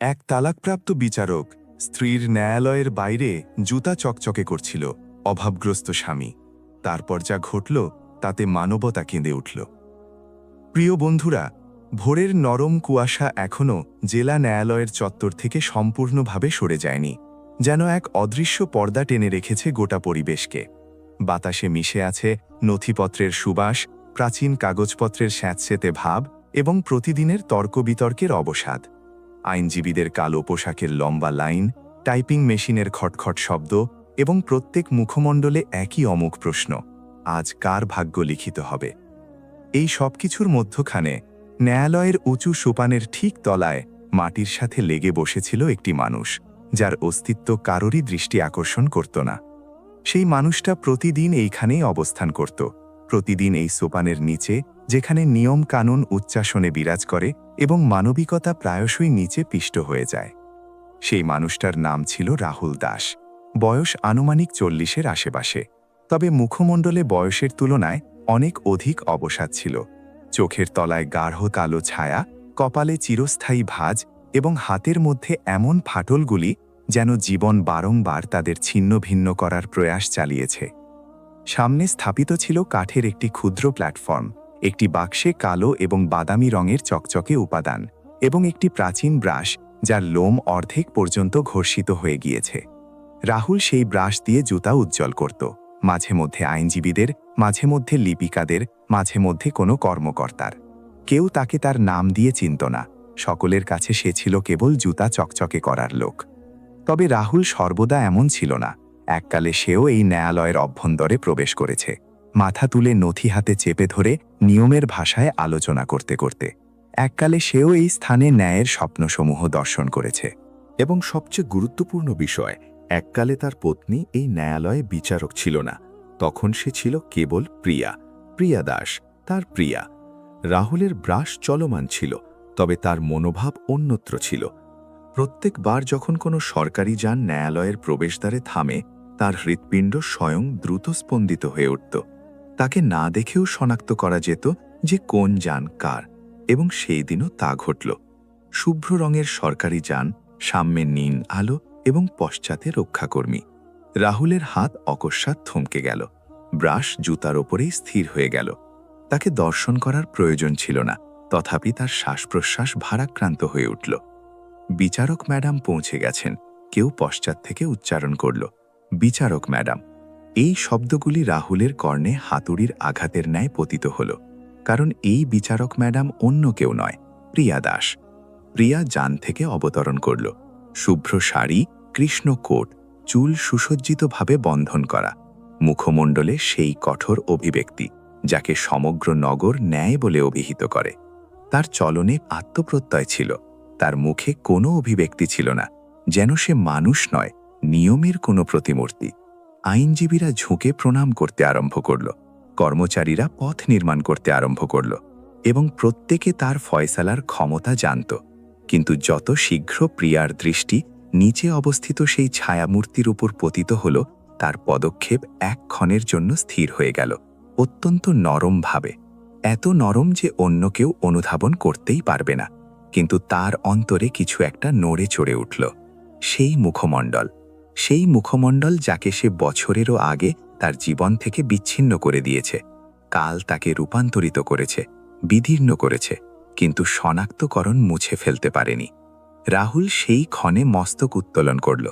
এক তালাকপ্রাপ্ত বিচারক স্ত্রীর ন্যায়ালয়ের বাইরে জুতা চকচকে করছিল। অভাবগ্রস্ত স্বামী। তারপর যা ঘটল তাতে মানবতা কেঁদে উঠল। প্রিয় বন্ধুরা, ভোরের নরম কুয়াশা এখনও জেলা ন্যায়ালয়ের চত্বর থেকে সম্পূর্ণভাবে সরে যায়নি, যেন এক অদৃশ্য পর্দা টেনে রেখেছে গোটা পরিবেশকে। বাতাসে মিশে আছে নথিপত্রের সুবাস, প্রাচীন কাগজপত্রের স্যাঁতসেঁতে ভাব এবং প্রতিদিনের তর্ক বিতর্কের অবসাদ। আইনজীবীদের কালো পোশাকের লম্বা লাইন, টাইপিং মেশিনের খটখট শব্দ এবং প্রত্যেক মুখমণ্ডলে একই অমুখ প্রশ্ন: আজ কার ভাগ্য লিখিত হবে? এই সবকিছুর মধ্যখানে ন্যায়ালয়ের উঁচু সোপানের ঠিক তলায় মাটির সাথে লেগে বসেছিল একটি মানুষ, যার অস্তিত্ব কারোরই দৃষ্টি আকর্ষণ করত না। সেই মানুষটা প্রতিদিন এইখানেই অবস্থান করত, প্রতিদিন এই সোপানের নিচে, যেখানে নিয়ম কানুন উচ্চাসনে বিরাজ করে এবং মানবিকতা প্রায়শই নিচে পিষ্ট হয়ে যায়। সেই মানুষটার নাম ছিল রাহুল দাস। বয়স আনুমানিক 40-এর আশেপাশে, তবে মুখমণ্ডলে বয়সের তুলনায় অনেক অধিক অবসাদ ছিল। চোখের তলায় গাঢ় কালো ছায়া, কপালে চিরস্থায়ী ভাঁজ এবং হাতের মধ্যে এমন ফাটলগুলি যেন জীবন বারংবার তাদের ছিন্ন ভিন্ন করার প্রয়াস চালিয়েছে। সামনে স্থাপিত ছিল কাঠের একটি ক্ষুদ্র প্ল্যাটফর্ম, একটি বাক্সে কালো এবং বাদামি রঙের চকচকে উপাদান এবং একটি প্রাচীন ব্রাশ, যার লোম অর্ধেক পর্যন্ত ঘর্ষিত হয়ে গিয়েছে। রাহুল সেই ব্রাশ দিয়ে জুতা উজ্জ্বল করত, মাঝে মধ্যে আইনজীবীদের, মাঝে মধ্যে লিপিকাদের, মাঝে মধ্যে কোনো কর্মকর্তার। কেউ তাকে তার নাম দিয়ে চিনত না, সকলের কাছে সে ছিল কেবল জুতা চকচকে করার লোক। তবে রাহুল সর্বদা এমন ছিল না। এককালে সেও এই ন্যায়ালয়ের অভ্যন্তরে প্রবেশ করেছে, মাথা তুলে নথি হাতে চেপে ধরে নিয়মের ভাষায় আলোচনা করতে করতে। এককালে সেও এই স্থানে ন্যায়ের স্বপ্নসমূহ দর্শন করেছে। এবং সবচেয়ে গুরুত্বপূর্ণ বিষয়, এককালে তার পত্নী এই ন্যায়ালয়ে বিচারক ছিল না। তখন সে ছিল কেবল প্রিয়া দাস, তার প্রিয়া। রাহুলের ব্রাশ চলমান ছিল, তবে তার মনোভাব অন্যত্র ছিল। প্রত্যেকবার যখন কোনো সরকারি যান ন্যায়ালয়ের প্রবেশদ্বারে থামে, তার হৃৎপিণ্ড স্বয়ং দ্রুত স্পন্দিত হয়ে উঠত। তাকে না দেখেও শনাক্ত করা যেত যে কোন যান কার, এবং সেই দিনও তা ঘটল। শুভ্র রঙের সরকারি যান, সামনে নীল আলো এবং পশ্চাতে রক্ষাকর্মী। রাহুলের হাত অকস্মাৎ থমকে গেল, ব্রাশ জুতার ওপরেই স্থির হয়ে গেল। তাকে দর্শন করার প্রয়োজন ছিল না, তথাপি তার শ্বাস প্রশ্বাস ভারাক্রান্ত হয়ে উঠল। বিচারক ম্যাডাম পৌঁছে গেছেন, কেউ পশ্চাৎ থেকে উচ্চারণ করল, বিচারক ম্যাডাম। এই শব্দগুলি রাহুলের কর্ণে হাতুড়ির আঘাতের ন্যায় পতিত হল, কারণ এই বিচারক ম্যাডাম অন্য কেউ নয়, প্রিয়া দাস। প্রিয়া যান থেকে অবতরণ করল। শুভ্র শাড়ি, কৃষ্ণ কোট, চুল সুসজ্জিতভাবে বন্ধন করা, মুখমণ্ডলে সেই কঠোর অভিব্যক্তি যাকে সমগ্র নগর ন্যায় বলে অভিহিত করে। তার চলনে আত্মপ্রত্যয় ছিল, তার মুখে কোনো অভিব্যক্তি ছিল না, যেন সে মানুষ নয়, নিয়মের কোনো প্রতিমূর্তি। আইনজীবীরা ঝুঁকে প্রণাম করতে আরম্ভ করল, কর্মচারীরা পথ নির্মাণ করতে আরম্ভ করল, এবং প্রত্যেকে তার ফয়সালার ক্ষমতা জানত। কিন্তু যত শীঘ্র প্রিয়ার দৃষ্টি নিচে অবস্থিত সেই ছায়ামূর্তির উপর পতিত হল, তার পদক্ষেপ এক ক্ষণের জন্য স্থির হয়ে গেল, অত্যন্ত নরমভাবে। এত নরম যে অন্য কেউ অনুধাবন করতেই পারবে না, কিন্তু তার অন্তরে কিছু একটা নড়ে চড়ে উঠল। সেই মুখমণ্ডল যাকে সে বছরেরও আগে তার জীবন থেকে বিচ্ছিন্ন করে দিয়েছে। কাল তাকে রূপান্তরিত করেছে, বিদীর্ণ করেছে, কিন্তু শনাক্তকরণ মুছে ফেলতে পারেনি। রাহুল সেই ক্ষণে মস্তক উত্তোলন করল।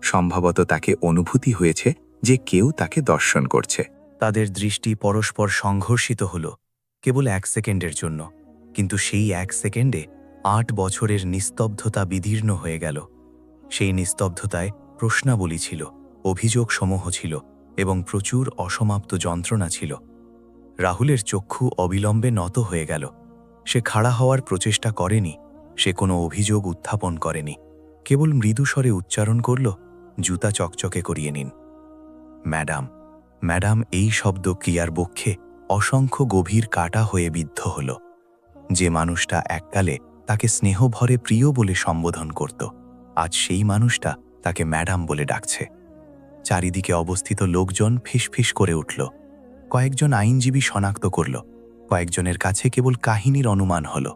সম্ভবত তাকে অনুভূতি হয়েছে যে কেউ তাকে দর্শন করছে। তাদের দৃষ্টি পরস্পর সংঘর্ষিত হল, কেবল 1 সেকেন্ডের জন্য, কিন্তু সেই 1 সেকেন্ডে 8 বছরের নিস্তব্ধতা বিদীর্ণ হয়ে গেল। সেই নিস্তব্ধতায় প্রশ্নাবলী ছিল, অভিযোগ সমূহ ছিল এবং প্রচুর অসমাপ্ত যন্ত্রণা ছিল। রাহুলের চক্ষু অবিলম্বে নত হয়ে গেল। সে খাড়া হওয়ার প্রচেষ্টা করেনি, সে কোনো অভিযোগ উত্থাপন করেনি, কেবল মৃদুস্বরে উচ্চারণ করল, জুতা চকচকে করিয়ে নিন। Madam, madam. এই শব্দ ক্রিয়ার বক্ষে অসংখ্য গভীর কাটা হয়ে বিদ্ধ হল। যে মানুষটা এককালে তাকে স্নেহভরে প্রিয় বলে সম্বোধন করত, আজ সেই মানুষটা তাকে ম্যাডাম বলে ডাকছে। চারিদিকে অবস্থিত লোকজন ফিসফিস করে উঠল। কয়েকজন আইনজীবী শনাক্ত করল, কয়েকজনের কাছে কেবল কাহিনীর অনুমান হল।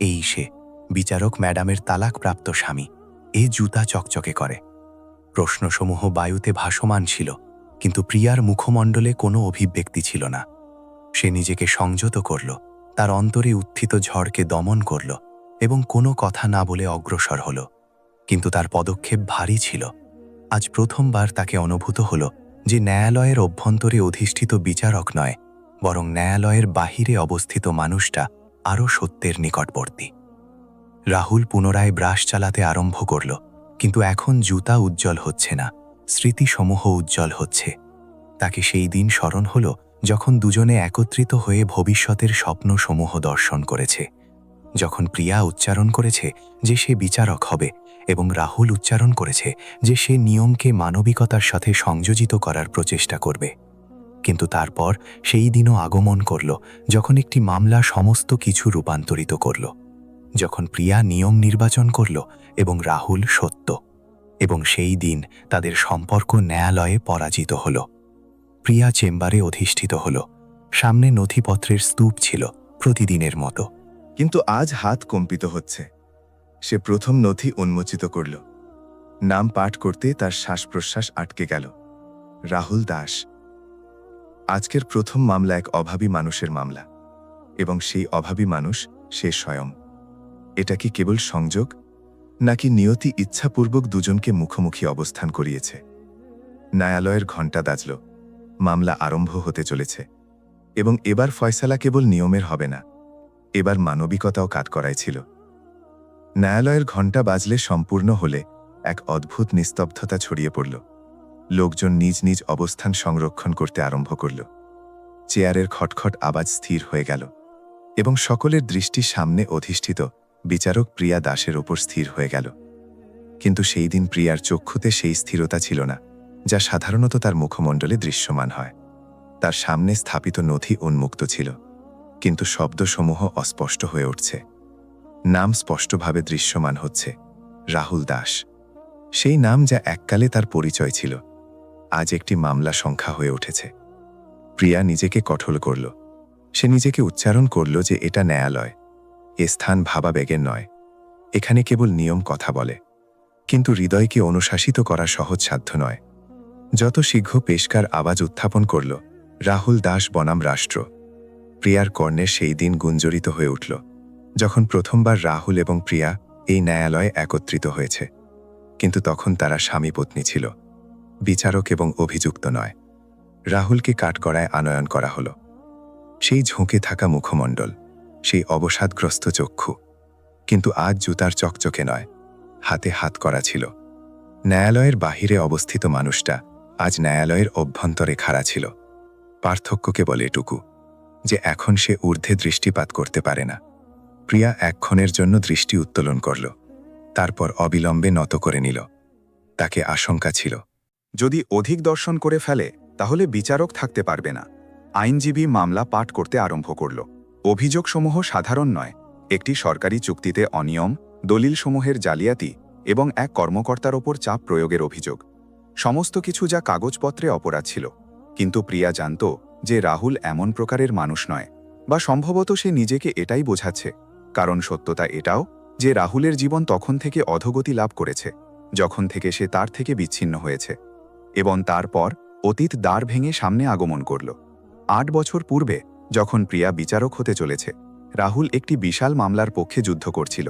এই সে বিচারক ম্যাডামের তালাকপ্রাপ্ত স্বামী এ জুতা চকচকে করে। প্রশ্নসমূহ বায়ুতে ভাসমান ছিল, কিন্তু প্রিয়ার মুখমণ্ডলে কোনো অভিব্যক্তি ছিল না। সে নিজেকে সংযত করল, তার অন্তরে উত্থিত ঝড়কে দমন করল এবং কোনো কথা না বলে অগ্রসর হল। কিন্তু তার পদক্ষেপ ভারী ছিল। আজ প্রথমবার তাকে অনুভূত হল যে ন্যায়ালয়ের অভ্যন্তরে অধিষ্ঠিত বিচারক নয়, বরং ন্যায়ালয়ের বাহিরে অবস্থিত মানুষটা আরও সত্যের নিকটবর্তী। রাহুল পুনরায় ব্রাশ চালাতে আরম্ভ করল, কিন্তু এখন জুতা উজ্জ্বল হচ্ছে না, স্মৃতিসমূহ উজ্জ্বল হচ্ছে। তাকে সেই দিন স্মরণ হল যখন দুজনে একত্রিত হয়ে ভবিষ্যতের স্বপ্নসমূহ দর্শন করেছে, যখন প্রিয়া উচ্চারণ করেছে যে সে বিচারক হবে এবং রাহুল উচ্চারণ করেছে যে সে নিয়মকে মানবিকতার সাথে সংযোজিত করার প্রচেষ্টা করবে। কিন্তু তারপর সেই দিনও আগমন করল যখন একটি মামলা সমস্ত কিছু রূপান্তরিত করল, যখন প্রিয়া নিয়ম নির্বাচন করল এবং রাহুল সত্য, এবং সেই দিন তাদের সম্পর্ক ন্যায়ালয়ে পরাজিত হল। প্রিয়া চেম্বারে অধিষ্ঠিত হল। সামনে নথিপত্রের স্তূপ ছিল প্রতিদিনের মতো। কিন্তু আজ হাত কম্পিত হচ্ছে। সে প্রথম নথি উন্মোচিত করল। নাম পাঠ করতে তার শ্বাস প্রশ্বাস আটকে গেল। রাহুল দাস। আজকের প্রথম মামলা এক অভাবী মানুষের মামলা, এবং সেই অভাবী মানুষ সে স্বয়ং। এটা কি কেবল সংযোগ, নাকি নিয়তি ইচ্ছাপূর্বক দুজনকে মুখোমুখি অবস্থান করিয়েছে? ন্যায়ালয়ের ঘণ্টা বাজল। মামলা আরম্ভ হতে চলেছে, এবং এবার ফয়সালা কেবল নিয়মের হবে না, এবার মানবিকতাও কাজ করাই ছিল। ন্যায়ালয়ের ঘণ্টা বাজলে সম্পূর্ণ হলে এক অদ্ভুত নিস্তব্ধতা ছড়িয়ে পড়ল। লোকজন নিজ নিজ অবস্থান সংরক্ষণ করতে আরম্ভ করল। চেয়ারের খটখট আওয়াজ স্থির হয়ে গেল, এবং সকলের দৃষ্টি সামনে অধিষ্ঠিত বিচারক প্রিয়া দাসের ওপর স্থির হয়ে গেল। কিন্তু সেই দিন প্রিয়ার চক্ষুতে সেই স্থিরতা ছিল না যা সাধারণত তার মুখমণ্ডলে দৃশ্যমান হয়। তার সামনে স্থাপিত নথি উন্মুক্ত ছিল, কিন্তু শব্দসমূহ অস্পষ্ট হয়ে উঠছে। নাম স্পষ্টভাবে দৃশ্যমান হচ্ছে, রাহুল দাস। সেই নাম যা এককালে তার পরিচয় ছিল, আজ একটি মামলা সংখ্যা হয়ে উঠেছে। প্রিয়া নিজেকে কঠোর করল। সে নিজেকে উচ্চারণ করল যে এটা ন্যায়ালয়, এ স্থান ভাবাবেগের নয়। এখানে কেবল নিয়ম কথা বলে, কিন্তু হৃদয়কে অনুশাসিত করা সহজসাধ্য নয়। যত শীঘ্র পেশকার আওয়াজ উত্থাপন করল, রাহুল দাস বনাম রাষ্ট্র। প্রিয়ার কর্ণে সেই দিন গুঞ্জরিত হয়ে উঠল, যখন প্রথমবার রাহুল এবং প্রিয়া এই ন্যায়ালয়ে একত্রিত হয়েছে। কিন্তু তখন তারা স্বামী পত্নী ছিল, বিচারক এবং অভিযুক্ত নয়। রাহুলকে কাঠগড়ায় আনয়ন করা হল। সেই ঝুঁকে থাকা মুখমণ্ডল, সেই অবসাদগ্রস্ত চক্ষু। কিন্তু আজ জুতার চকচকে নয়, হাতে হাত করা ছিল। ন্যায়ালয়ের বাহিরে অবস্থিত মানুষটা আজ ন্যায়ালয়ের অভ্যন্তরে খাড়া ছিল। পার্থক্য কেবল এটুকু যে এখন সে ঊর্ধ্বে দৃষ্টিপাত করতে পারে না। প্রিয়া এক ক্ষণের জন্য দৃষ্টি উত্তোলন করল, তারপর অবিলম্বে নত করে নিল। তাকে আশঙ্কা ছিল, যদি অধিক দর্শন করে ফেলে তাহলে বিচারক থাকতে পারবে না। আইনজীবী মামলা পাঠ করতে আরম্ভ করল। অভিযোগসমূহ সাধারণ নয়, একটি সরকারি চুক্তিতে অনিয়ম, দলিলসমূহের জালিয়াতি এবং এক কর্মকর্তার ওপর চাপ প্রয়োগের অভিযোগ। সমস্ত কিছু যা কাগজপত্রে অপরাধ ছিল। কিন্তু প্রিয়া জানত যে রাহুল এমন প্রকারের মানুষ নয়, বা সম্ভবত সে নিজেকে এটাই বোঝাচ্ছে। কারণ সত্যতা এটাও যে রাহুলের জীবন তখন থেকে অধোগতি লাভ করেছে যখন থেকে সে তার থেকে বিচ্ছিন্ন হয়েছে, এবং তারপর অতীত দ্বার ভেঙে সামনে আগমন করল। 8 বছর পূর্বে যখন প্রিয়া বিচারক হতে চলেছে, রাহুল একটি বিশাল মামলার পক্ষে যুদ্ধ করছিল।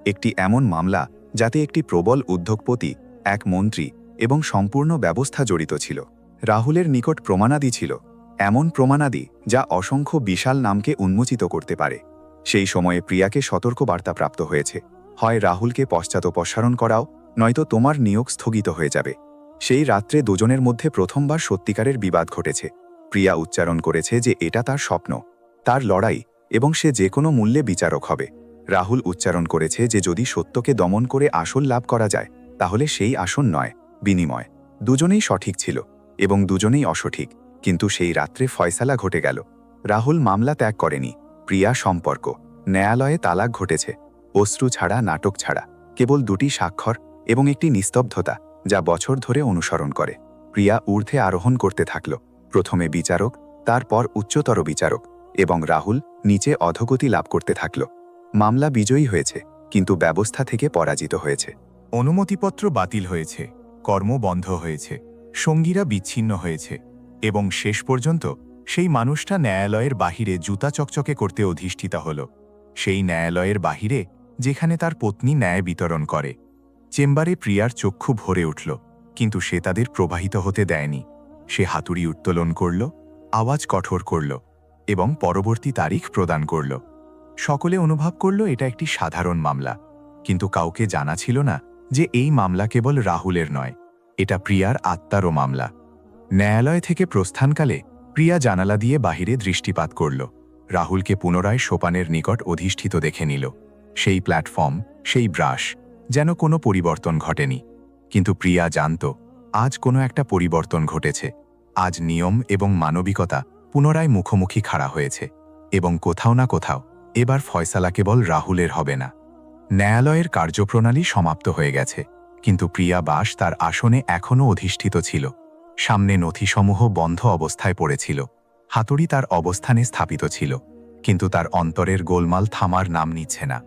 একটি এমন মামলা যাতে একটি প্রবল উদ্যোগপতি, এক মন্ত্রী এবং সম্পূর্ণ ব্যবস্থা জড়িত ছিল। রাহুলের নিকট প্রমাণাদি ছিল, এমন প্রমাণাদি যা অসংখ্য বিশাল নামকে উন্মোচিত করতে পারে। সেই সময়ে প্রিয়াকে সতর্ক বার্তা প্রাপ্ত হয়েছে, হয় রাহুলকে পশ্চাদপসারণ করাও, নয়তো তোমার নিয়োগ স্থগিত হয়ে যাবে। সেই রাত্রে দুজনের মধ্যে প্রথমবার সত্যিকারের বিবাদ ঘটেছে। প্রিয়া উচ্চারণ করেছে যে এটা তার স্বপ্ন, তার লড়াই, এবং সে যে কোনো মূল্যে বিচারক হবে। রাহুল উচ্চারণ করেছে যে যদি সত্যকে দমন করে আসল লাভ করা যায়, তাহলে সেই আসন নয়, বিনিময়। দুজনেই সঠিক ছিল এবং দুজনেই অসঠিক, কিন্তু সেই রাত্রে ফয়সালা ঘটে গেল। রাহুল মামলা ত্যাগ করেনি। প্রিয়া সম্পর্ক, ন্যায়ালয়ে তালাক ঘটেছে, অশ্রু ছাড়া, নাটক ছাড়া, কেবল 2টি স্বাক্ষর এবং একটি নিস্তব্ধতা যা বছর ধরে অনুসরণ করে। প্রিয়া ঊর্ধ্বে আরোহণ করতে থাকল, প্রথমে বিচারক, তারপর উচ্চতর বিচারক, এবং রাহুল নিচে অধোগতি লাভ করতে থাকল। মামলা বিজয়ী হয়েছে, কিন্তু ব্যবস্থা থেকে পরাজিত হয়েছে। অনুমতিপত্র বাতিল হয়েছে, কর্ম বন্ধ হয়েছে, সঙ্গীরা বিচ্ছিন্ন হয়েছে এবং শেষ পর্যন্ত সেই মানুষটা ন্যায়ালয়ের বাহিরে জুতা চকচকে করতে অধিষ্ঠিত হল। সেই ন্যায়ালয়ের বাহিরে যেখানে তার পত্নী ন্যায় বিতরণ করে। চেম্বারে প্রিয়ার চক্ষু ভরে উঠল, কিন্তু সে তাদের প্রবাহিত হতে দেয়নি। সে হাতুড়ি উত্তোলন করল, আওয়াজ কঠোর করল এবং পরবর্তী তারিখ প্রদান করল। সকলে অনুভব করল এটা একটি সাধারণ মামলা, কিন্তু কাউকে জানা ছিল না যে এই মামলা কেবল রাহুলের নয়, এটা প্রিয়ার আত্মারও মামলা। ন্যায়ালয় থেকে প্রস্থানকালে প্রিয়া জানালা দিয়ে বাহিরে দৃষ্টিপাত করল। রাহুলকে পুনরায় সোপানের নিকট অধিষ্ঠিত দেখে নিল। সেই প্ল্যাটফর্ম, সেই ব্রাশ, যেন কোনো পরিবর্তন ঘটেনি। কিন্তু প্রিয়া জানত আজ কোনো একটা পরিবর্তন ঘটেছে। আজ নিয়ম এবং মানবিকতা পুনরায় মুখোমুখি খাড়া হয়েছে, এবং কোথাও না কোথাও এবার ফয়সালা কেবল রাহুলের হবে না। ন্যায়ালয়ের কার্যপ্রণালী সমাপ্ত হয়ে গেছে, কিন্তু প্রিয়া বাস তার আসনে এখনও অধিষ্ঠিত ছিল। সামনে নথিসমূহ বন্ধ অবস্থায় পড়েছিল, হাতুড়ি তার অবস্থানে স্থাপিত ছিল, কিন্তু তার অন্তরের গোলমাল থামার নাম নিচ্ছে না।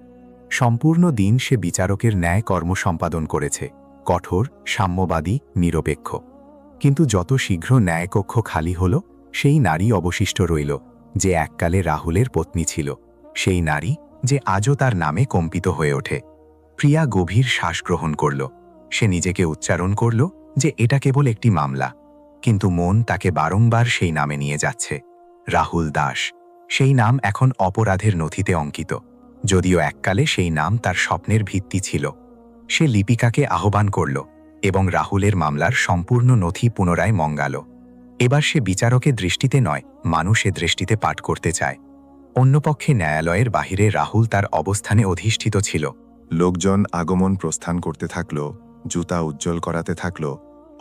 সম্পূর্ণ দিন সে বিচারকের ন্যায় কর্ম সম্পাদন করেছে, কঠোর, সাম্যবাদী, নিরপেক্ষ। কিন্তু যত শীঘ্র ন্যায়কক্ষ খালি হল, সেই নারী অবশিষ্ট রইল যে এককালে রাহুলের পত্নী ছিল, সেই নারী যে আজও তার নামে কম্পিত হয়ে ওঠে। প্রিয়া গভীর শ্বাস গ্রহণ করল। সে নিজেকে উচ্চারণ করল যে এটা কেবল একটি মামলা, কিন্তু মন তাকে বারংবার সেই নামে নিয়ে যাচ্ছে। রাহুল দাস, সেই নাম এখন অপরাধের নথিতে অঙ্কিত, যদিও এককালে সেই নাম তার স্বপ্নের ভিত্তি ছিল। সে লিপিকাকে আহ্বান করল এবং রাহুলের মামলার সম্পূর্ণ নথি পুনরায় মঙ্গাল। এবার সে বিচারকের দৃষ্টিতে নয়, মানুষের দৃষ্টিতে পাঠ করতে চায়। অন্যপক্ষে ন্যায়ালয়ের বাহিরে রাহুল তার অবস্থানে অধিষ্ঠিত ছিল। লোকজন আগমন প্রস্থান করতে থাকল, জুতা উজ্জ্বল করাতে থাকল,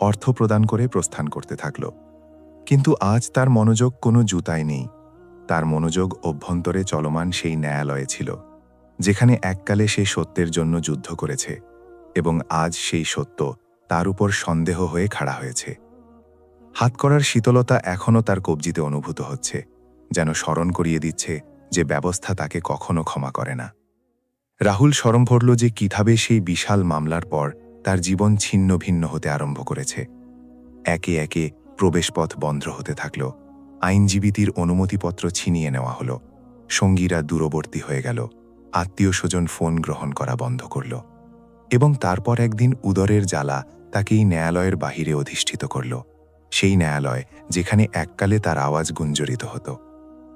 অর্থ প্রদান করে প্রস্থান করতে থাকল। কিন্তু আজ তার মনোযোগ কোনো জুতায় নেই। তার মনোযোগ অভ্যন্তরে চলমান সেই ন্যায়ালয়ে ছিল, যেখানে এককালে সে সত্যের জন্য যুদ্ধ করেছে, এবং আজ সেই সত্য তার উপর সন্দেহ হয়ে খাড়া হয়েছে। হাত করার শীতলতা এখনও তার কবজিতে অনুভূত হচ্ছে, যেন স্মরণ করিয়ে দিচ্ছে যে ব্যবস্থা তাকে কখনো ক্ষমা করে না। রাহুল স্মরণ পড়ল যে কিভাবে সেই বিশাল মামলার পর তার জীবন ছিন্ন ভিন্ন হতে আরম্ভ করেছে। একে একে প্রবেশপথ বন্ধ হতে থাকল, আইনজীবীদের অনুমতিপত্র ছিনিয়ে নেওয়া হল, সঙ্গীরা দূরবর্তী হয়ে গেল, আত্মীয় স্বজন ফোন গ্রহণ করা বন্ধ করল, এবং তারপর একদিন উদরের জ্বালা তাকেই ন্যায়ালয়ের বাহিরে অধিষ্ঠিত করল। সেই ন্যায়ালয় যেখানে এককালে তার আওয়াজ গুঞ্জরিত হতো,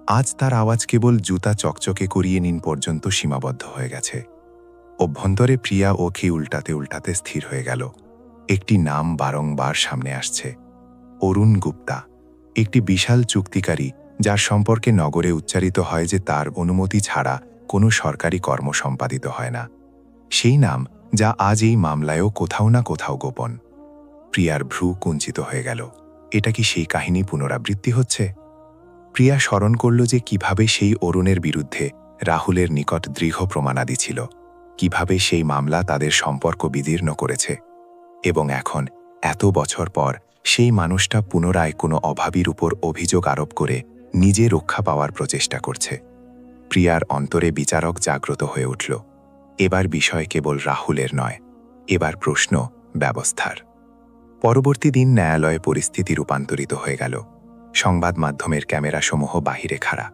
আজ তার আওয়াজ কেবল জুতা চকচকে করিয়ে নিন পর্যন্ত সীমাবদ্ধ হয়ে গেছে। অভ্যন্তরে প্রিয়া ওকে উল্টাতে উল্টাতে স্থির হয়ে গেল। একটি নাম বারংবার সামনে আসছে, অরুণ গুপ্তা, একটি বিশাল চুক্তিকারী যার সম্পর্কে নগরে উচ্চারিত হয় যে তার অনুমতি ছাড়া কোনো সরকারি কর্ম সম্পাদিত হয় না। সেই নাম যা আজ এই মামলায়ও কোথাও না কোথাও গোপন। প্রিয়ার ভ্রু কুঞ্চিত হয়ে গেল। এটা কি সেই কাহিনী পুনরাবৃত্তি হচ্ছে? প্রিয়া স্মরণ করল যে কিভাবে সেই অরুণের বিরুদ্ধে রাহুলের নিকট দৃঢ় প্রমাণাদি ছিল, কিভাবে সেই মামলা তাদের সম্পর্ক বিদীর্ণ করেছে, এবং এখন এত বছর পর সেই মানুষটা পুনরায় কোনো অভাবীর উপর অভিযোগ আরোপ করে নিজে রক্ষা পাওয়ার প্রচেষ্টা করছে। প্রিয়ার অন্তরে বিচারক জাগ্রত হয়ে উঠল। এবার বিষয় কেবল রাহুলের নয়, এবার প্রশ্ন ব্যবস্থার। পরবর্তী দিন ন্যায়ালয়ে পরিস্থিতি রূপান্তরিত হয়ে গেল। সংবাদ মাধ্যমের ক্যামেরাসমূহ বাহিরে খাড়া।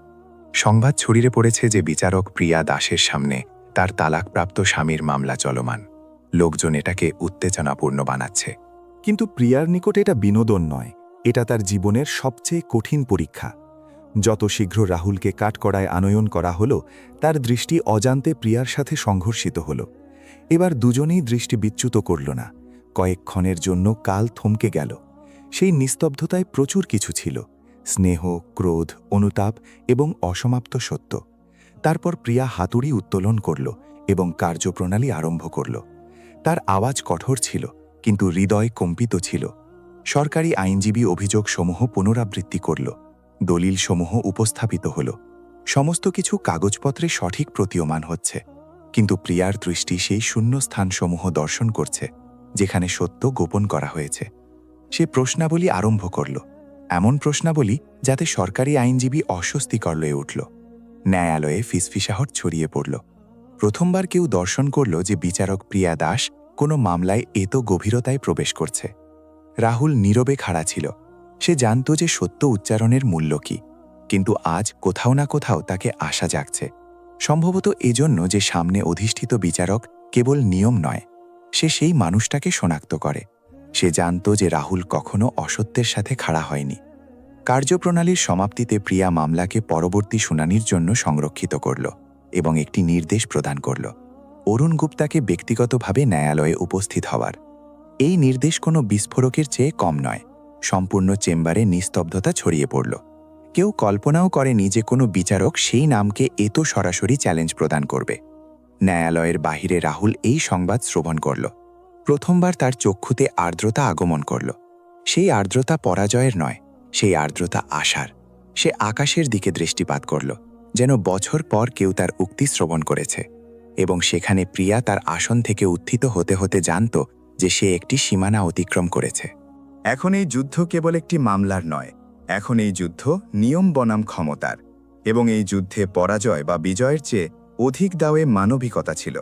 সংবাদ ছড়িয়ে পড়েছে যে বিচারক প্রিয়া দাসের সামনে তার তালাকপ্রাপ্ত স্বামীর মামলা চলমান। লোকজন এটাকে উত্তেজনাপূর্ণ বানাচ্ছে। কিন্তু প্রিয়ার নিকট এটা বিনোদন নয়, এটা তার জীবনের সবচেয়ে কঠিন পরীক্ষা। যত শীঘ্র রাহুলকে কাঠকড়ায় আনয়ন করা হলো, তার দৃষ্টি অজান্তে প্রিয়ার সাথে সংঘর্ষিত হল। এবার দুজনেই দৃষ্টি বিচ্যুত করল না। কয়েকক্ষণের জন্য কাল থমকে গেল। সেই নিস্তব্ধতায় প্রচুর কিছু ছিল, স্নেহ, ক্রোধ, অনুতাপ এবং অসমাপ্ত সত্য। তারপর প্রিয়া হাতুড়ি উত্তোলন করল এবং কার্যপ্রণালী আরম্ভ করল। তার আওয়াজ কঠোর ছিল, কিন্তু হৃদয় কম্পিত ছিল। সরকারি আইনজীবী অভিযোগসমূহ পুনরাবৃত্তি করল, দলিলসমূহ উপস্থাপিত হল, সমস্ত কিছু কাগজপত্রে সঠিক প্রতীয়মান হচ্ছে। কিন্তু প্রিয়ার দৃষ্টি সেই শূন্য স্থানসমূহ দর্শন করছে যেখানে সত্য গোপন করা হয়েছে। সে প্রশ্নাবলী আরম্ভ করল, এমন প্রশ্নাবলী যাতে সরকারি আইনজীবী অস্বস্তিকর হয়ে উঠল। ন্যায়ালয়ে ফিসফিসাহট ছড়িয়ে পড়ল। প্রথমবার কেউ দর্শন করল যে বিচারক প্রিয়া দাস কোনো মামলায় এত গভীরতায় প্রবেশ করছে। রাহুল নীরবে খাড়া ছিল। সে জানত যে সত্য উচ্চারণের মূল্য কী, কিন্তু আজ কোথাও না কোথাও তাকে আশা জাগছে। সম্ভবত এজন্য যে সামনে অধিষ্ঠিত বিচারক কেবল নিয়ম নয়, সে সেই মানুষটাকে শনাক্ত করে। সে জানত যে রাহুল কখনো অসত্যের সাথে খাড়া হয়নি। কার্যপ্রণালীর সমাপ্তিতে প্রিয়া মামলাকে পরবর্তী শুনানির জন্য সংরক্ষিত করল এবং একটি নির্দেশ প্রদান করল অরুণ গুপ্তাকে ব্যক্তিগতভাবে ন্যায়ালয়ে উপস্থিত হওয়ার। এই নির্দেশ কোনো বিস্ফোরকের চেয়ে কম নয়। সম্পূর্ণ চেম্বারে নিস্তব্ধতা ছড়িয়ে পড়ল। কেউ কল্পনাও করেনি যে কোনো বিচারক সেই নামকে এত সরাসরি চ্যালেঞ্জ প্রদান করবে। ন্যায়ালয়ের বাহিরে রাহুল এই সংবাদ শ্রবণ করল। প্রথমবার তার চক্ষুতে আর্দ্রতা আগমন করল। সেই আর্দ্রতা পরাজয়ের নয়, সেই আর্দ্রতা আশার। সে আকাশের দিকে দৃষ্টিপাত করল, যেন বছর পর কেউ তার উক্তি শ্রবণ করেছে। এবং সেখানে প্রিয়া তার আসন থেকে উত্থিত হতে হতে জানত যে সে একটি সীমানা অতিক্রম করেছে। এখন এই যুদ্ধ কেবল একটি মামলার নয়, এখন এই যুদ্ধ নিয়ম বনাম ক্ষমতার। এবং এই যুদ্ধে পরাজয় বা বিজয়ের চেয়ে অধিক দাওয়ে মানবিকতা ছিল।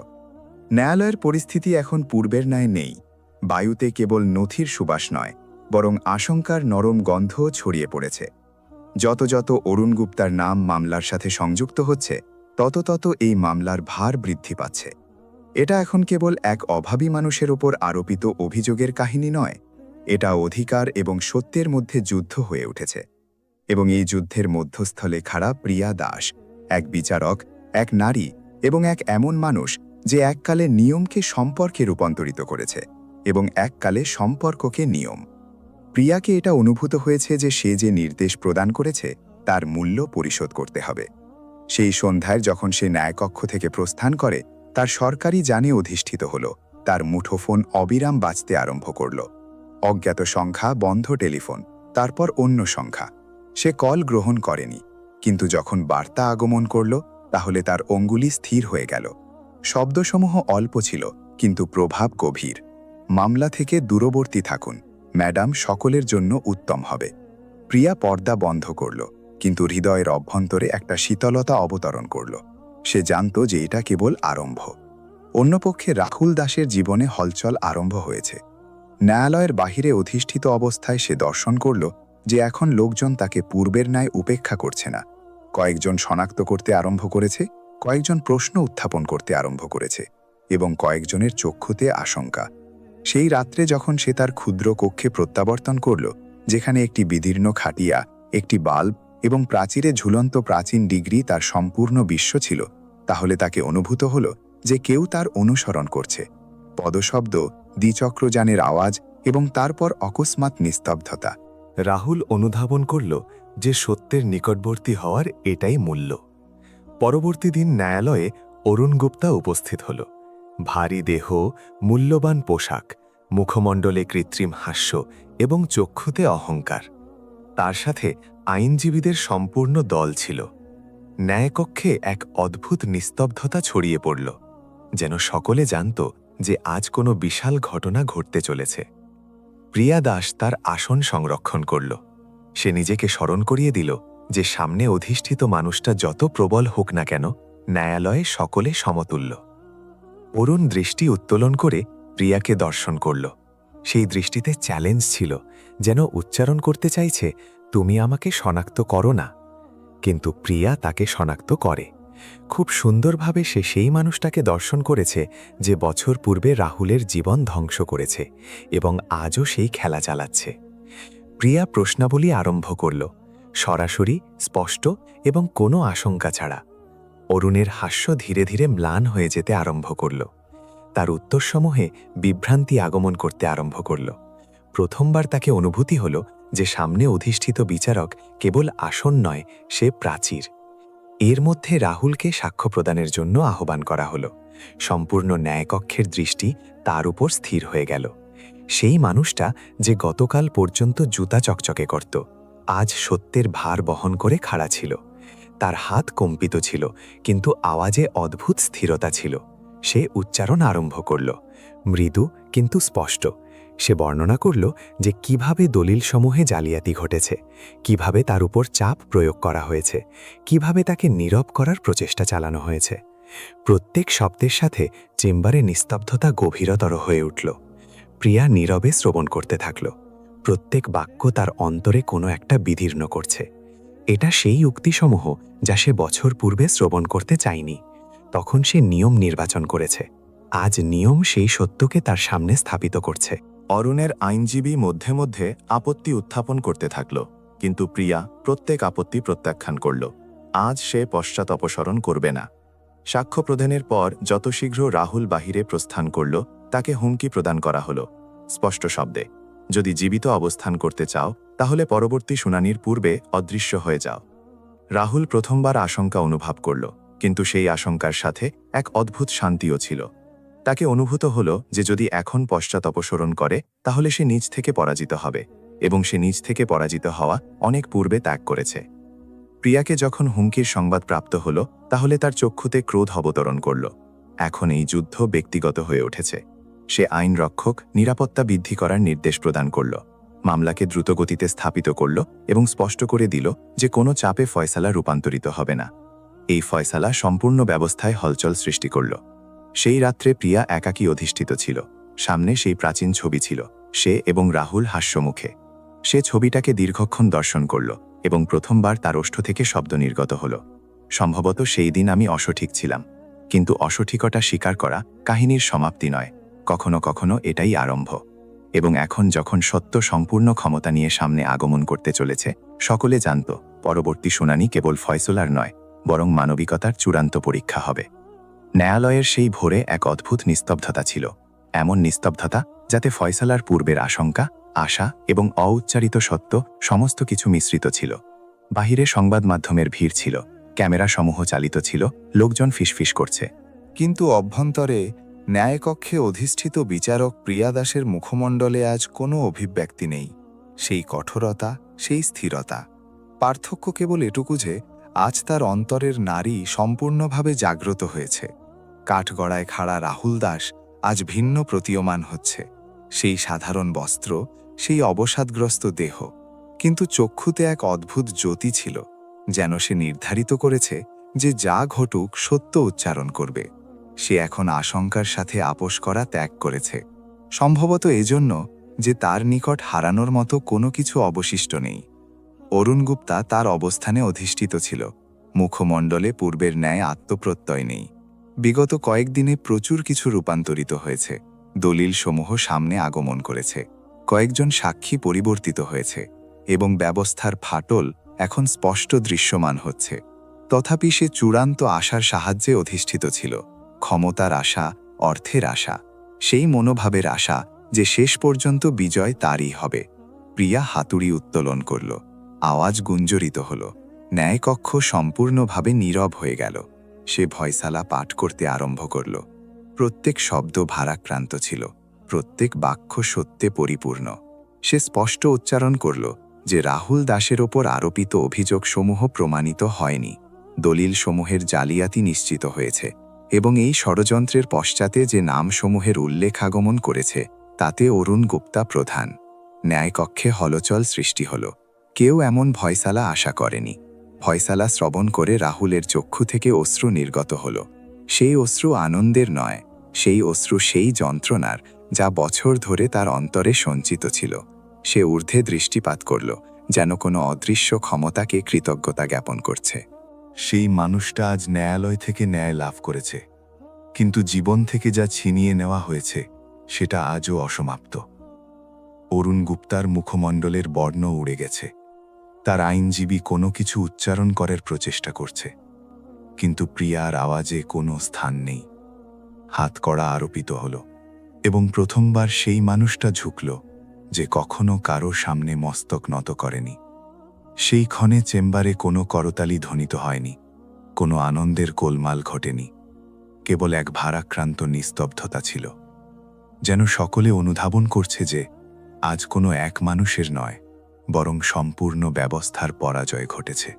ন্যায়ালয়ের পরিস্থিতি এখন পূর্বের ন্যায় নেই। বায়ুতে কেবল নথির সুবাস নয়, বরং আশঙ্কার নরম গন্ধও ছড়িয়ে পড়েছে। যত যত অরুণ গুপ্তার নাম মামলার সাথে সংযুক্ত হচ্ছে, তত তত এই মামলার ভার বৃদ্ধি পাচ্ছে। এটা এখন কেবল এক অভাবী মানুষের ওপর আরোপিত অভিযোগের কাহিনী নয়, এটা অধিকার এবং সত্যের মধ্যে যুদ্ধ হয়ে উঠেছে। এবং এই যুদ্ধের মধ্যস্থলে খাড়া প্রিয়া দাস, এক বিচারক, এক নারী এবং এক এমন মানুষ যে এককালে নিয়মকে সম্পর্কে রূপান্তরিত করেছে এবং এককালে সম্পর্ককে নিয়ম। প্রিয়াকে এটা অনুভূত হয়েছে যে সে যে নির্দেশ প্রদান করেছে তার মূল্য পরিশোধ করতে হবে। সেই সন্ধ্যায় যখন সে ন্যায়কক্ষ থেকে প্রস্থান করে, তার সরকারি যানে অধিষ্ঠিত হল। তার মুঠোফোন অবিরাম বাজতে আরম্ভ করল। অজ্ঞাত সংখ্যা, বন্ধ টেলিফোন, তারপর অন্য সংখ্যা। সে কল গ্রহণ করেনি, কিন্তু যখন বার্তা আগমন করল, তাহলে তার অঙ্গুলি স্থির হয়ে গেল। শব্দসমূহ অল্প ছিল, কিন্তু প্রভাব গভীর। মামলা থেকে দূরবর্তী থাকুন, ম্যাডাম, সকলের জন্য উত্তম হবে। প্রিয়া পর্দা বন্ধ করল, কিন্তু হৃদয়ের অভ্যন্তরে একটা শীতলতা অবতরণ করল। সে জানত যে এটা কেবল আরম্ভ। অন্যপক্ষে রাহুল দাসের জীবনে হলচল আরম্ভ হয়েছে। ন্যায়ালয়ের বাহিরে অধিষ্ঠিত অবস্থায় সে দর্শন করল যে এখন লোকজন তাকে পূর্বের ন্যায় উপেক্ষা করছে না। কয়েকজন শনাক্ত করতে আরম্ভ করেছে, কয়েকজন প্রশ্ন উত্থাপন করতে আরম্ভ করেছে, এবং কয়েকজনের চক্ষুতে আশঙ্কা। সেই রাত্রে যখন সে তার ক্ষুদ্র কক্ষে প্রত্যাবর্তন করল, যেখানে একটি বিদীর্ণ খাটিয়া, একটি বাল্ব এবং প্রাচীরে ঝুলন্ত প্রাচীন ডিগ্রি তার সম্পূর্ণ বিশ্ব ছিল, তাহলে তাকে অনুভূত হল যে কেউ তার অনুসরণ করছে। পদশব্দ, দ্বিচক্রযানের আওয়াজ এবং তারপর অকস্মাৎ নিস্তব্ধতা। রাহুল অনুধাবন করল যে সত্যের নিকটবর্তী হওয়ার এটাই মূল্য। পরবর্তী দিন ন্যায়ালয়ে অরুণ গুপ্তা উপস্থিত হল। ভারী দেহ, মূল্যবান পোশাক, মুখমণ্ডলে কৃত্রিম হাস্য এবং চক্ষুতে অহংকার। তার সাথে আইনজীবীদের সম্পূর্ণ দল ছিল। ন্যায়কক্ষে এক অদ্ভুত নিস্তব্ধতা ছড়িয়ে পড়ল, যেন সকলে জানত যে আজ কোনো বিশাল ঘটনা ঘটতে চলেছে। প্রিয়া দাস তার আসন সংরক্ষণ করল। সে নিজেকে স্মরণ করিয়ে দিল যে সামনে অধিষ্ঠিত মানুষটা যত প্রবল হোক না কেন, ন্যায়ালয়ে সকলে সমতুল্য। অরুণ দৃষ্টি উত্তোলন করে প্রিয়াকে দর্শন করল। সেই দৃষ্টিতে চ্যালেঞ্জ ছিল, যেন উচ্চারণ করতে চাইছে, তুমি আমাকে শনাক্ত করো না। কিন্তু প্রিয়া তাকে শনাক্ত করে। খুব সুন্দরভাবে সে সেই মানুষটাকে দর্শন করেছে যে বছর পূর্বে রাহুলের জীবন ধ্বংস করেছে এবং আজও সেই খেলা চালাচ্ছে। প্রিয়া প্রশ্নাবলী আরম্ভ করল, সরাসরি, স্পষ্ট এবং কোনো আশঙ্কা ছাড়া। অরুণের হাস্য ধীরে ধীরে ম্লান হয়ে যেতে আরম্ভ করল। তার উত্তরসমূহে বিভ্রান্তি আগমন করতে আরম্ভ করল। প্রথমবার তাকে অনুভূতি হল যে সামনে অধিষ্ঠিত বিচারক কেবল আসন নয়, সে প্রাচীর। এর মধ্যে রাহুলকে সাক্ষ্য প্রদানের জন্য আহ্বান করা হল। সম্পূর্ণ ন্যায়কক্ষের দৃষ্টি তার উপর স্থির হয়ে গেল। সেই মানুষটা যে গতকাল পর্যন্ত জুতা চকচকে করত, আজ সত্যের ভার বহন করে খাড়া ছিল। তার হাত কম্পিত ছিল, কিন্তু আওয়াজে অদ্ভুত স্থিরতা ছিল। সে উচ্চারণ আরম্ভ করল, মৃদু কিন্তু স্পষ্ট। সে বর্ণনা করল যে কিভাবে দলিলসমূহে জালিয়াতি ঘটেছে, কিভাবে তার উপর চাপ প্রয়োগ করা হয়েছে, কিভাবে তাকে নীরব করার প্রচেষ্টা চালানো হয়েছে। প্রত্যেক শব্দের সাথে চেম্বারে নিস্তব্ধতা গভীরতর হয়ে উঠল। প্রিয়া নীরবে শ্রবণ করতে থাকল। প্রত্যেক বাক্য তার অন্তরে কোনো একটা বিদীর্ণ করছে। এটা সেই উক্তিসমূহ যা সে বছর পূর্বে শ্রবণ করতে চায়নি। তখন সে নিয়ম নির্বাচন করেছে। আজ নিয়ম সেই সত্যকে তার সামনে স্থাপিত করছে। অরুণের আইনজীবী মধ্যে মধ্যে আপত্তি উত্থাপন করতে থাকল, কিন্তু প্রিয়া প্রত্যেক আপত্তি প্রত্যাখ্যান করল। আজ সে পশ্চাৎ অপসরণ করবে না। সাক্ষ্য প্রদানের পর যত শীঘ্র রাহুল বাহিরে প্রস্থান করল, তাকে হুমকি প্রদান করা হল স্পষ্ট শব্দে, যদি জীবিত অবস্থান করতে চাও তাহলে পরবর্তী শুনানির পূর্বে অদৃশ্য হয়ে যাও। রাহুল প্রথমবার আশঙ্কা অনুভব করল, কিন্তু সেই আশঙ্কার সাথে এক অদ্ভুত শান্তিও ছিল। তাকে অনুভূত হল যে যদি এখন পশ্চাৎ অপসরণ করে তাহলে সে নিজ থেকে পরাজিত হবে, এবং সে নিজ থেকে পরাজিত হওয়া অনেক পূর্বে ত্যাগ করেছে। প্রিয়াকে যখন হুমকির সংবাদ প্রাপ্ত হল, তাহলে তার চক্ষুতে ক্রোধ অবতরণ করল। এখন এই যুদ্ধ ব্যক্তিগত হয়ে উঠেছে। সে আইন রক্ষক নিরাপত্তা বৃদ্ধি করার নির্দেশ প্রদান করল, মামলাকে দ্রুতগতিতে স্থাপিত করল এবং স্পষ্ট করে দিল যে কোনো চাপে ফয়সালা রূপান্তরিত হবে না। এই ফয়সালা সম্পূর্ণ ব্যবস্থায় হলচল সৃষ্টি করল। সেই রাত্রে প্রিয়া একাকী অধিষ্ঠিত ছিল। সামনে সেই প্রাচীন ছবি ছিল, সে এবং রাহুল হাস্যমুখে। সে ছবিটাকে দীর্ঘক্ষণ দর্শন করল এবং প্রথমবার তার ওষ্ঠ থেকে শব্দ নির্গত হল। সম্ভবত সেই দিন আমি অসঠিক ছিলাম, কিন্তু অসঠিকতা স্বীকার করা কাহিনীর সমাপ্তি নয়, কখনো কখনো এটাই আরম্ভ। এবং এখন যখন সত্য সম্পূর্ণ ক্ষমতা নিয়ে সামনে আগমন করতে চলেছে, সকলে জানত পরবর্তী শুনানি কেবল ফয়সলার নয়, বরং মানবিকতার চূড়ান্ত পরীক্ষা হবে। ন্যায়ালয়ের সেই ভোরে এক অদ্ভুত নিস্তব্ধতা ছিল, এমন নিস্তব্ধতা যাতে ফয়সালার পূর্বের আশঙ্কা, আশা এবং অউচ্চারিত সত্য সমস্ত কিছু মিশ্রিত ছিল। বাহিরে সংবাদ মাধ্যমের ভিড় ছিল, ক্যামেরা সমূহ চালিত ছিল, লোকজন ফিসফিস করছে। কিন্তু অভ্যন্তরে ন্যায়কক্ষে অধিষ্ঠিত বিচারক প্রিয়া দাসের মুখমণ্ডলে আজ কোনো অভিব্যক্তি নেই। সেই কঠোরতা, সেই স্থিরতা। পার্থক্য কেবল এটুকু যে আজ তার অন্তরের নারী সম্পূর্ণভাবে জাগ্রত হয়েছে। কাঠগড়ায় খাড়া রাহুল দাস আজ ভিন্ন প্রতীয়মান হচ্ছে। সেই সাধারণ বস্ত্র, সেই অবসাদগ্রস্ত দেহ, কিন্তু চক্ষুতে এক অদ্ভুত জ্যোতি ছিল, যেন সে নির্ধারিত করেছে যে যা ঘটুক সত্য উচ্চারণ করবে। সে এখন আশঙ্কার সাথে আপোষ করা ত্যাগ করেছে, সম্ভবত এজন্য যে তার নিকট হারানোর মতো কোনো কিছু অবশিষ্ট নেই। অরুণ গুপ্তা তার অবস্থানে অধিষ্ঠিত ছিল। মুখমণ্ডলে পূর্বের ন্যায় আত্মপ্রত্যয় নেই। বিগত কয়েকদিনে প্রচুর কিছু রূপান্তরিত হয়েছে। দলিলসমূহ সামনে আগমন করেছে, কয়েকজন সাক্ষী পরিবর্তিত হয়েছে, এবং ব্যবস্থার ফাটল এখন স্পষ্ট দৃশ্যমান হচ্ছে। তথাপি সে চূড়ান্ত আশার সাহায্যে অধিষ্ঠিত ছিল, ক্ষমতার আশা, অর্থের আশা, সেই মনোভাবের আশা যে শেষ পর্যন্ত বিজয় তারই হবে। প্রিয়া হাতুড়ি উত্তোলন করল, আওয়াজ গুঞ্জরিত হল। ন্যায়কক্ষ সম্পূর্ণভাবে নীরব হয়ে গেল। সে ফয়সালা পাঠ করতে আরম্ভ করল। প্রত্যেক শব্দ ভারাক্রান্ত ছিল, প্রত্যেক বাক্য সত্যে পরিপূর্ণ। সে স্পষ্ট উচ্চারণ করল যে রাহুল দাসের ওপর আরোপিত অভিযোগসমূহ প্রমাণিত হয়নি, দলিলসমূহের জালিয়াতি নিশ্চিত হয়েছে, এবং এই ষড়যন্ত্রের পশ্চাতে যে নামসমূহের উল্লেখ আগমন করেছে তাতে অরুণ গুপ্তা প্রধান। ন্যায়কক্ষে হলচল সৃষ্টি হল। কেউ এমন ফয়সালা আশা করেনি। ফয়সালা শ্রবণ করে রাহুলের চক্ষু থেকে অশ্রু নির্গত হল। সেই অশ্রু আনন্দের নয়, সেই অশ্রু সেই যন্ত্রণার যা বছর ধরে তার অন্তরে সঞ্চিত ছিল। সে ঊর্ধ্বে দৃষ্টিপাত করল, যেন কোনো অদৃশ্য ক্ষমতাকে কৃতজ্ঞতা জ্ঞাপন করছে। সেই মানুষটা আজ ন্যায়ালয় থেকে ন্যায় লাভ করেছে, কিন্তু জীবন থেকে যা ছিনিয়ে নেওয়া হয়েছে সেটা আজও অসমাপ্ত। অরুণ গুপ্তার মুখমণ্ডলের বর্ণ উড়ে গেছে। তার আইনজীবী কোনো কিছু উচ্চারণ করার প্রচেষ্টা করছে, কিন্তু প্রিয়ার আওয়াজে কোনো স্থান নেই। হাত কড়া আরোপিত হল, এবং প্রথমবার সেই মানুষটা ঝুঁকল যে কখনো কারো সামনে মস্তক নত করেনি। সেই ক্ষণে চেম্বারে কোনো করতালি ধ্বনিত হয়নি, কোনো আনন্দের গোলমাল ঘটেনি। কেবল এক ভারাক্রান্ত নিস্তব্ধতা ছিল, যেন সকলে অনুধাবন করছে যে আজ কোনো এক মানুষের নয়, বরং সম্পূর্ণ ব্যবস্থার পরাজয় ঘটেছে।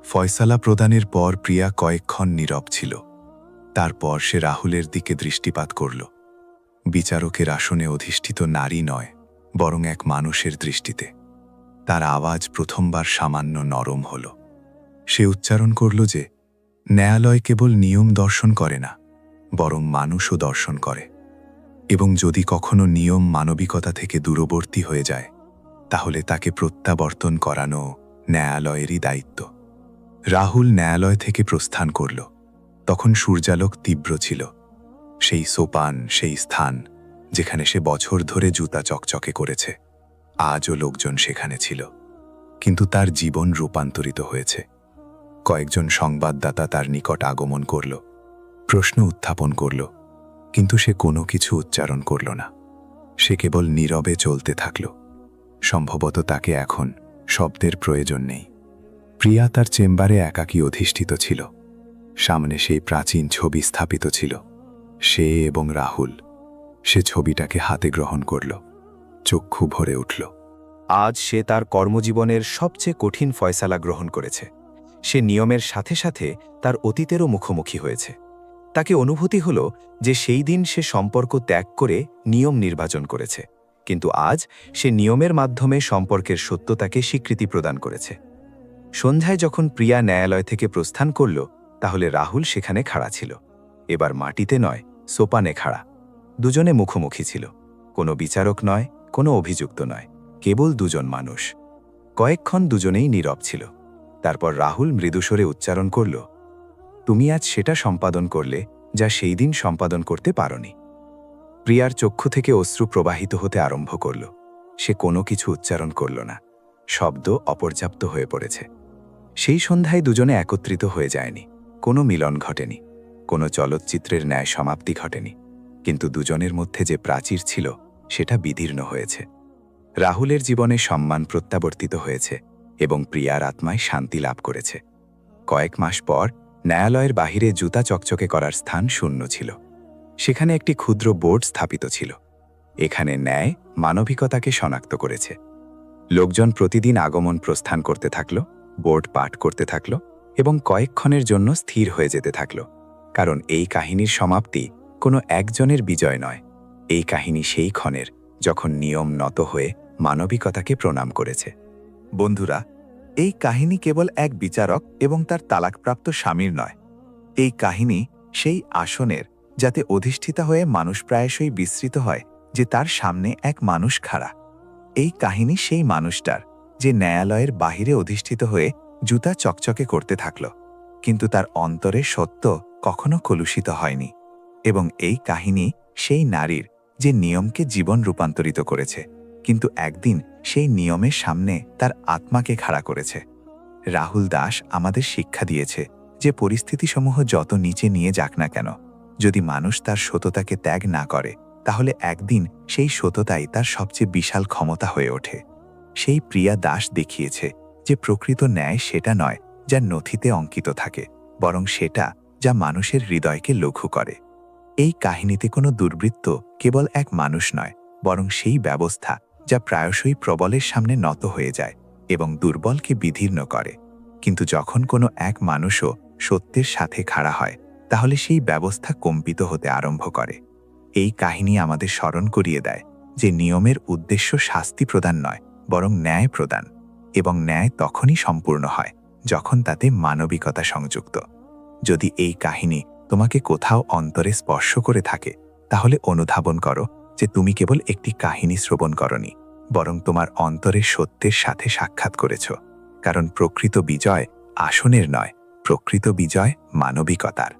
ফয়সালা প্রদানের পর প্রিয়া কয়েকক্ষণ নীরব ছিল। তারপর সে রাহুলের দিকে দৃষ্টিপাত করল, বিচারকের আসনে অধিষ্ঠিত নারী নয়, বরং এক মানুষের দৃষ্টিতে। তার আওয়াজ প্রথমবার সামান্য নরম হল। সে উচ্চারণ করল যে ন্যায়ালয় কেবল নিয়ম দর্শন করে না, বরং মানুষও দর্শন করে। এবং যদি কখনো নিয়ম মানবিকতা থেকে দূরবর্তী হয়ে যায়, তাহলে তাকে প্রত্যাবর্তন করানো ন্যায়ালয়েরই দায়িত্ব। রাহুল ন্যায়ালয় থেকে প্রস্থান করল। তখন সূর্যালোক তীব্র ছিল। সেই সোপান, সেই স্থান যেখানে সে বছর ধরে জুতা চকচকে করেছে, আজও লোকজন সেখানে ছিল। কিন্তু তার জীবন রূপান্তরিত হয়েছে। কয়েকজন সংবাদদাতা তার নিকট আগমন করল, প্রশ্ন উত্থাপন করল, কিন্তু সে কোনো কিছু উচ্চারণ করল না। সে কেবল নীরবে চলতে থাকল। সম্ভবত তাকে এখন শব্দের প্রয়োজন নেই। প্রিয়া তার চেম্বারে একাকী অধিষ্ঠিত ছিল। সামনে সেই প্রাচীন ছবি স্থাপিত ছিল, সে এবং রাহুল। সে ছবিটাকে হাতে গ্রহণ করল, চক্ষু ভরে উঠল। আজ সে তার কর্মজীবনের সবচেয়ে কঠিন ফয়সালা গ্রহণ করেছে। সে নিয়মের সাথে সাথে তার অতীতেরও মুখোমুখি হয়েছে। তাকে অনুভূতি হল যে সেই দিন সে সম্পর্ক ত্যাগ করে নিয়ম নির্বাচন করেছে, কিন্তু আজ সে নিয়মের মাধ্যমে সম্পর্কের সত্যতাকে স্বীকৃতি প্রদান করেছে। সন্ধ্যায় যখন প্রিয়া ন্যায়ালয় থেকে প্রস্থান করল, তাহলে রাহুল সেখানে খাড়া ছিল। এবার মাটিতে নয়, সোপানে খাড়া। দুজনে মুখোমুখি ছিল। কোনো বিচারক নয়, কোনো অভিযুক্ত নয়, কেবল দুজন মানুষ। কয়েকক্ষণ দুজনেই নীরব ছিল। তারপর রাহুল মৃদুস্বরে উচ্চারণ করল, তুমি আজ সেটা সম্পাদন করলে যা সেই দিন সম্পাদন করতে পারোনি। প্রিয়ার চক্ষু থেকে অশ্রু প্রবাহিত হতে আরম্ভ করল। সে কোনো কিছু উচ্চারণ করল না। শব্দ অপর্যাপ্ত হয়ে পড়েছে। সেই সন্ধ্যায় দুজনে একত্রিত হয়ে যায়নি। কোনো মিলন ঘটেনি, কোনো চলচ্চিত্রের ন্যায় সমাপ্তি ঘটেনি, কিন্তু দুজনের মধ্যে যে প্রাচীর ছিল সেটা বিদীর্ণ হয়েছে। রাহুলের জীবনে সম্মান প্রত্যাবর্তিত হয়েছে এবং প্রিয়ার আত্মায় শান্তি লাভ করেছে। কয়েক মাস পর ন্যায়ালয়ের বাহিরে জুতা চকচকে করার স্থান শূন্য ছিল। সেখানে একটি ক্ষুদ্র বোর্ড স্থাপিত ছিল। এখানে ন্যায় মানবিকতাকে শনাক্ত করেছে। লোকজন প্রতিদিন আগমন প্রস্থান করতে থাকল, বোর্ড পাঠ করতে থাকল এবং কয়েকক্ষণের জন্য স্থির হয়ে যেতে থাকল। কারণ এই কাহিনীর সমাপ্তি কোনো একজনের বিজয় নয়। এই কাহিনী সেই ক্ষণের যখন নিয়ম নত হয়ে মানবিকতাকে প্রণাম করেছে। বন্ধুরা, এই কাহিনী কেবল এক বিচারক এবং তার তালাকপ্রাপ্ত স্বামীর নয়। এই কাহিনী সেই আসনের যাতে অধিষ্ঠিতা হয়ে মানুষ প্রায়শই বিস্মৃত হয় যে তার সামনে এক মানুষ খাড়া। এই কাহিনী সেই মানুষটার যে ন্যায়ালয়ের বাহিরে অধিষ্ঠিত হয়ে জুতা চকচকে করতে থাকল, কিন্তু তার অন্তরে সত্য কখনো কলুষিত হয়নি। এবং এই কাহিনী সেই নারীর যে নিয়মকে জীবন রূপান্তরিত করেছে, কিন্তু একদিন সেই নিয়মের সামনে তার আত্মাকে খাড়া করেছে। রাহুল দাস আমাদের শিক্ষা দিয়েছে যে পরিস্থিতিসমূহ যত নিচে নিয়ে যাক না কেন, যদি মানুষ তার সততাকে ত্যাগ না করে, তাহলে একদিন সেই সততাই তার সবচেয়ে বিশাল ক্ষমতা হয়ে ওঠে। সেই প্রিয়া দাস দেখিয়েছে যে প্রকৃত ন্যায় সেটা নয় যা নথিতে অঙ্কিত থাকে, বরং সেটা যা মানুষের হৃদয়কে লঘু করে। এই কাহিনীতে কোনো দুর্বৃত্ত কেবল এক মানুষ নয়, বরং সেই ব্যবস্থা যা প্রায়শই প্রবলের সামনে নত হয়ে যায় এবং দুর্বলকে বিদীর্ণ করে। কিন্তু যখন কোনো এক মানুষও সত্যের সাথে খাড়া হয়, তাহলে সেই ব্যবস্থা কম্পিত হতে আরম্ভ করে। এই কাহিনী আমাদের স্মরণ করিয়ে দেয় যে নিয়মের উদ্দেশ্য শাস্তি প্রদান নয়, বরং ন্যায় প্রদান, এবং ন্যায় তখনই সম্পূর্ণ হয় যখন তাতে মানবিকতা সংযুক্ত। যদি এই কাহিনী তোমাকে কোথাও অন্তরে স্পর্শ করে থাকে, তাহলে অনুধাবন করো যে তুমি কেবল একটি কাহিনী শ্রবণ করনি, বরং তোমার অন্তরের সত্যের সাথে সাক্ষাৎ করেছ। কারণ প্রকৃত বিজয় আসনের নয়, প্রকৃত বিজয় মানবিকতার।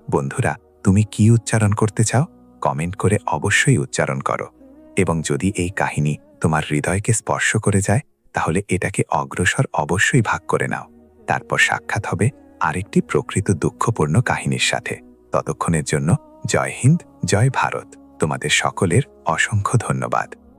বন্ধুরা, তুমি কি উচ্চারণ করতে চাও? কমেন্ট করে অবশ্যই উচ্চারণ করো। এবং যদি এই কাহিনী তোমার হৃদয়কে স্পর্শ করে যায়, তাহলে এটাকে অগ্রসর অবশ্যই ভাগ করে নাও। তারপর সাক্ষাৎ হবে আরেকটি প্রকৃত দুঃখপূর্ণ কাহিনীর সাথে। ততক্ষণের জন্য জয় হিন্দ, জয় ভারত। তোমাদের সকলের অসংখ্য ধন্যবাদ।